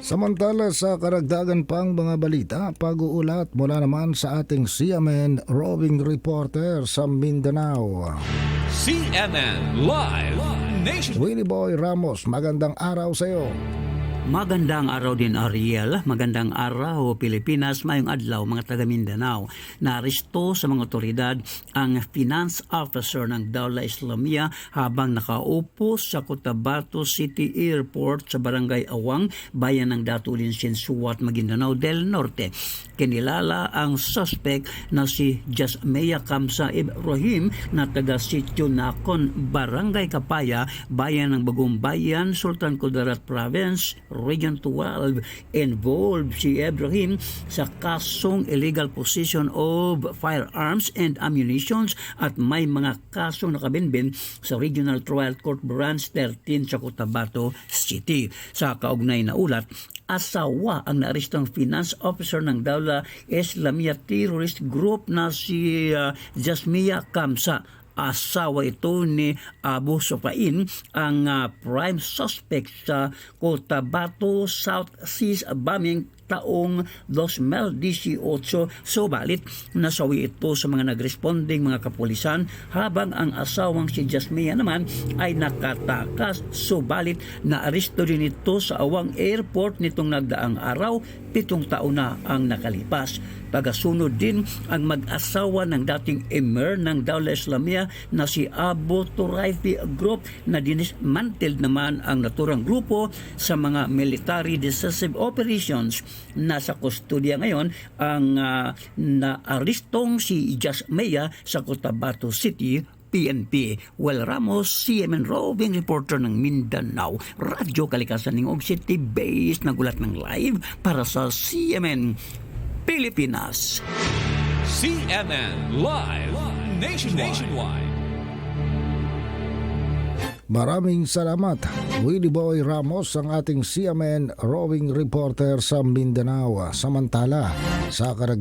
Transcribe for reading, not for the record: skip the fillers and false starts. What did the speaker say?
Samantala sa karagdagan pang mga balita, pag-uulat mula naman sa ating CMN roving reporter sa Mindanao. CNN Live Nation. Willie Boy Ramos, magandang araw sa iyo. Magandang araw din Ariel, magandang araw Pilipinas, mayong adlaw mga taga Mindanao. Naaresto sa mga otoridad ang finance officer ng Dawla Islamia habang nakaupo sa Cotabato City Airport sa Barangay Awang, bayan ng Datulin, Sinsuat, Maguindanao del Norte. Kinilala ang suspect na si Jasmea Kamsa Ibrahim na taga Sitio Nakon, Barangay Kapaya, bayan ng Bagong Bayan, Sultan Kudarat Province, Region 12. Involved si Ibrahim sa kasong illegal possession of firearms and ammunitions at may mga kasong nakabinbin sa Regional Trial Court Branch 13 sa Cotabato City. Sa kaugnay na ulat, asawa ang naarestong finance officer ng Dawla Islamia Terrorist Group na si Jasmea Kamsa. Asawa ito ni Abu Sopain, ang prime suspect sa Cotabato South Seas bombing taong 2018. Subalit, nasawi ito sa mga nagresponding mga kapulisan habang ang asawang si Jasmea naman ay nakatakas. Subalit, naaresto din ito sa Awang Airport nitong nagdaang araw. 7 taon na ang nakalipas. Pagasunod din ang mag-asawa ng dating emir ng Dawla Islamia na si Abu Turaifi Group na dinismantled naman ang naturang grupo sa mga military decisive operations. Nasa kustodya ngayon ang naarestong si Jasmea sa Cotabato City PNP. Well, Ramos, CMN roving reporter ng Mindanao, Radyo Kalikasan ng Og City based nagulat ng live para sa CMN Pilipinas. CNN Live Nationwide. Maraming salamat, Willie Boy Ramos, ang ating CMN roving reporter sa Mindanao. Samantala, sa karagdagan